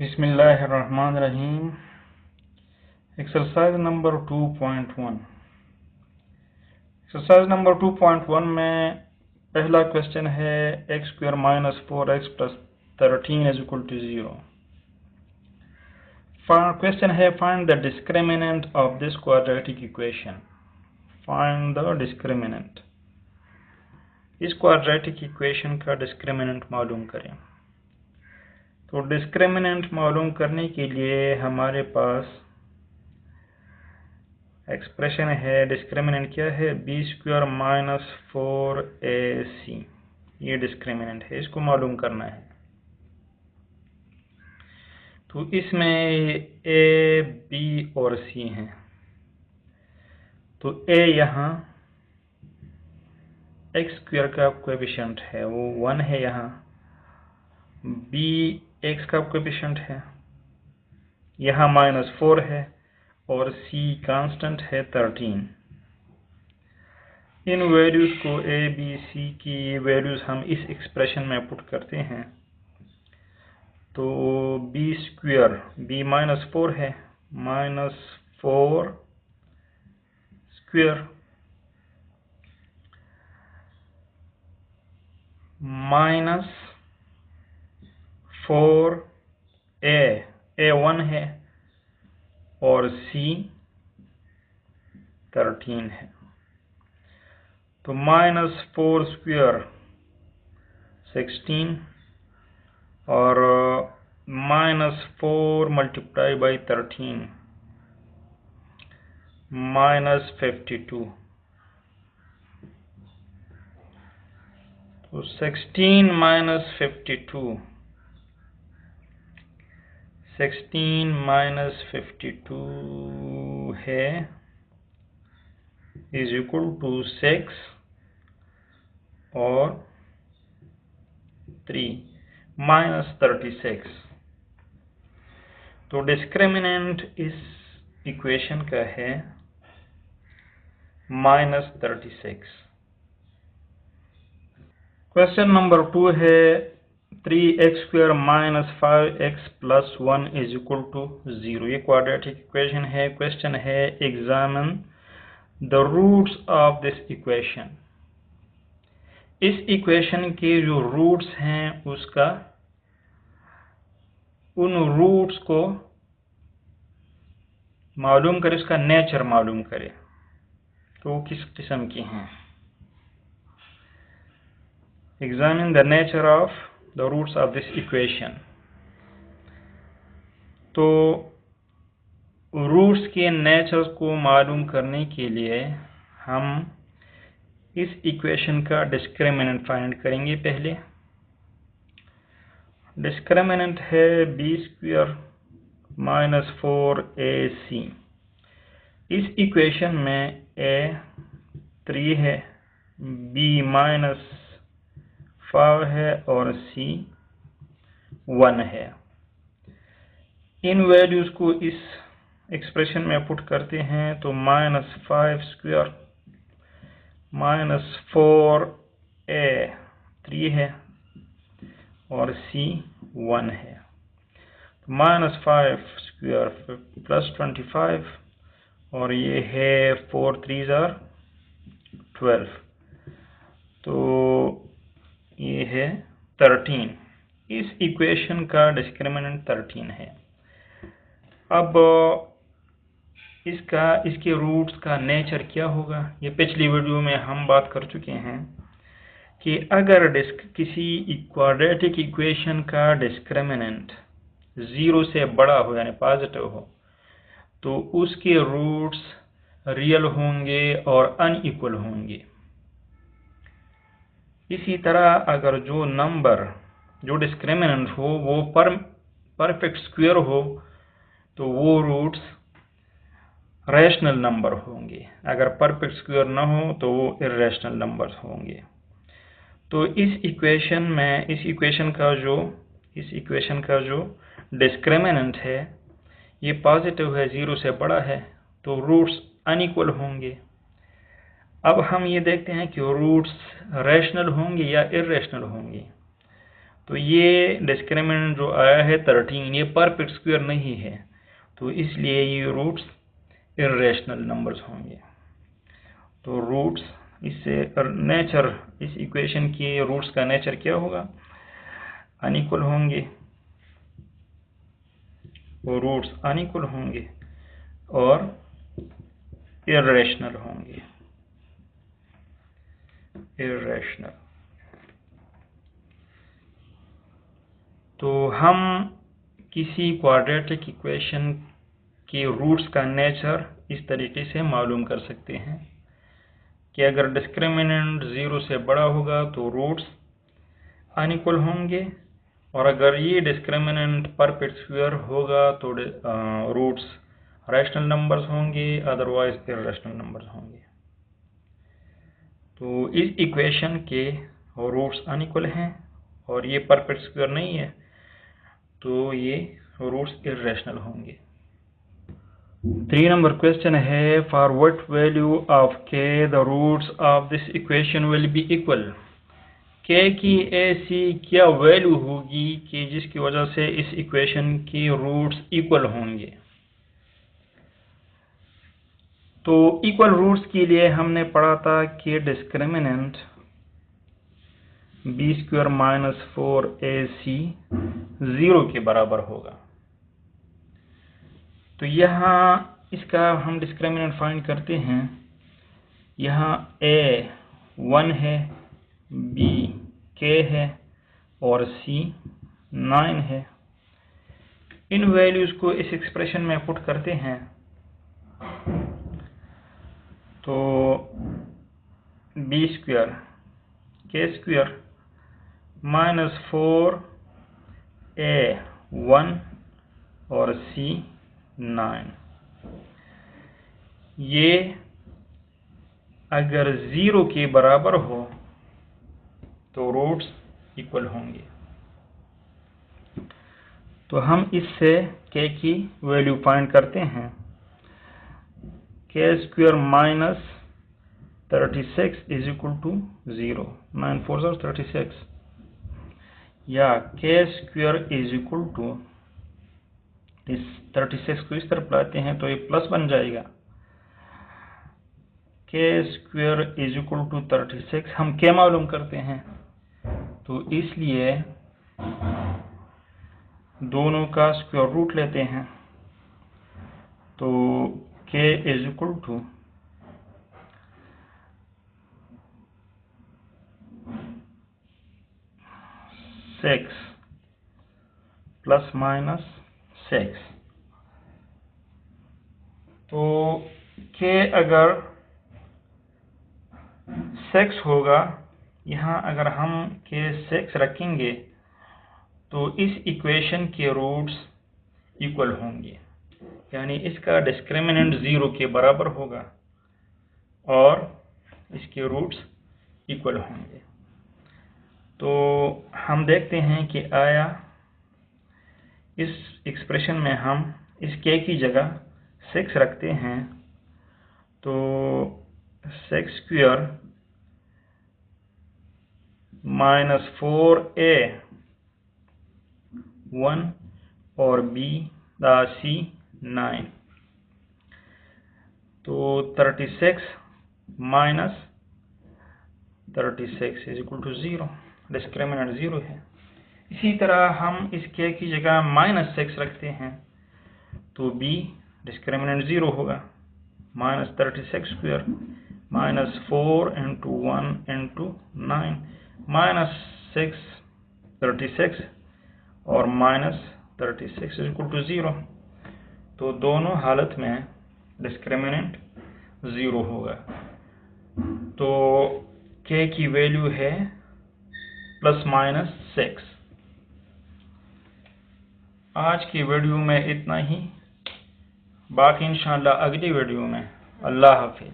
बिस्मिल्लाहिर्रहमानिर्रहीम। Exercise number 2.1। Exercise number 2.1 में पहला क्वेश्चन है x² - 4x + 13 = 0। क्वेश्चन है find the discriminant of this quadratic equation. Find the discriminant, इस क्वाड्रेटिक इक्वेशन का डिस्क्रिमिनेंट मालूम करें। तो डिस्क्रिमिनेंट मालूम करने के लिए हमारे पास एक्सप्रेशन है। डिस्क्रिमिनेंट क्या है? b² - 4ac। ये डिस्क्रिमिनेंट है, इसको मालूम करना है। तो इसमें a, b और c हैं। तो a यहाँ x² का कोएफिशिएंट है, वो 1 है। यहाँ b x का कोएफिशिएंट है, यहाँ -4 है, और c कांस्टेंट है 13। इन वैल्यूज को a, b, c की वैल्यूज हम इस एक्सप्रेशन में पुट करते हैं। तो b² b -4 है, -4² -4a 1 है, और c 13 है। तो -4² 16, और -4 × 13 -52। तो 16 - 52 है = 6 और 3 -36। तो डिस्क्रिमिनेंट इस इक्वेशन का है -36। क्वेश्चन नंबर 2 है 3x² - 5x + 1 = 0। ये क्वाड्रेटिक इक्वेशन है। क्वेश्चन है examine the roots of this equation. इस इक्वेशन के जो रूट्स हैं उन रूट्स को मालूम करें, उसका नेचर मालूम करें। तो किस किस्म की हैं? Examine the nature of the roots of this equation. तो रूट्स के नेचर को मालूम करने के लिए हम इस इक्वेशन का डिस्क्रिमिनेंट फाइंड करेंगे। पहले डिस्क्रिमिनेंट है b² - 4ac। इस इक्वेशन में a 3 है, b -5 है, और c 1 है। इन वैल्यूज को इस एक्सप्रेशन में पुट करते हैं। तो -5² -4a 3 है, और c 1 है। तो -5² +25, और ये है 4 3 12। तो ये है 13। इस इक्वेशन का डिस्क्रिमिनेंट 13 है। अब इसके रूट्स का नेचर क्या होगा? ये पिछली वीडियो में हम बात कर चुके हैं कि अगर किसी क्वाड्रेटिक इक्वेशन का डिस्क्रिमिनेंट 0 से बड़ा हो, यानी पॉजिटिव हो, तो उसके रूट्स रियल होंगे और अनइक्वल होंगे। इसी तरह अगर जो डिस्क्रिमिनेंट हो वो परफेक्ट स्क्वायर हो, तो वो रूट्स रैशनल नंबर होंगे। अगर परफेक्ट स्क्वायर न हो तो वो इर्रेशनल नंबर्स होंगे। तो इस इक्वेशन का जो डिस्क्रिमिनेंट है ये पॉजिटिव है, 0 से बड़ा है, तो रूट्स अनइक्वल होंगे। अब हम ये देखते हैं कि रूट्स रैशनल होंगे या इर्रेशनल होंगे। तो ये डिस्क्रिमिनेंट जो आया है 13, ये परफेक्ट स्क्वायर नहीं है, तो इसलिए ये रूट्स इर्रेशनल नंबर्स होंगे। तो रूट्स, इससे नेचर, इस इक्वेशन के रूट्स का नेचर क्या होगा? अनइक्वल होंगे, वो रूट्स अनइक्वल होंगे और इर्रेशनल होंगे, इर्रेशनल। तो हम किसी क्वाड्रेटिक इक्वेशन के रूट्स का नेचर इस तरीके से मालूम कर सकते हैं कि अगर डिस्क्रिमिनेंट 0 से बड़ा होगा तो रूट्स अनइक्वल होंगे, और अगर ये डिस्क्रिमिनेंट परफेक्ट स्क्वायर होगा तो रूट्स रैशनल नंबर्स होंगे, अदरवाइज इर्रेशनल नंबर्स होंगे। तो इस इक्वेशन के रूट्स अनइक्वल हैं और ये परफेक्ट स्क्वायर नहीं है, तो ये रूट्स इर्रेशनल होंगे। 3 नंबर क्वेश्चन है, for what value of k the roots of this equation will be equal. k की ऐसी क्या वैल्यू होगी कि जिसकी वजह से इस इक्वेशन के रूट्स इक्वल होंगे। तो इक्वल रूट्स के लिए हमने पढ़ा था कि डिस्क्रिमिनेंट b² - 4ac 0 के बराबर होगा। तो यहाँ इसका हम डिस्क्रिमिनेंट फाइंड करते हैं। यहाँ a 1 है, b k है और c 9 है। इन वैल्यूज को इस एक्सप्रेशन में पुट करते हैं तो b² k² - 4a 1 और c 9, ये अगर 0 के बराबर हो तो रूट्स इक्वल होंगे। तो हम इससे k की वैल्यू फाइंड करते हैं। k² - 36 = 0, 9 4 36, या k² = इस 36 को इस तरफ लाते हैं तो ये प्लस बन जाएगा। k² = 36, हम k मालूम करते हैं, तो इसलिए दोनों का स्क्वायर रूट लेते हैं। तो k = 6 ± 6। तो k अगर 6 होगा, यहाँ अगर हम k 6 रखेंगे तो इस इक्वेशन के रूट्स इक्वल होंगे, यानी इसका डिस्क्रिमिनेंट 0 के बराबर होगा और इसके रूट्स इक्वल होंगे। तो हम देखते हैं कि आया इस एक्सप्रेशन में हम इस k की जगह 6 रखते हैं तो 6² - 4a 1 और c 9, तो 36 - 36 = 0, डिस्क्रिमिनेंट 0 है। इसी तरह हम इस k की जगह -6 रखते हैं तो b डिस्क्रिमिनेंट 0 होगा। -36² - 4 × 1 × 9 -6 36 और -36 = 0, तो दोनों हालत में डिस्क्रिमिनेंट 0 होगा। तो k की वैल्यू है ±6। आज की वीडियो में इतना ही, बाकी इंशाल्लाह अगली वीडियो में। अल्लाह हाफिज।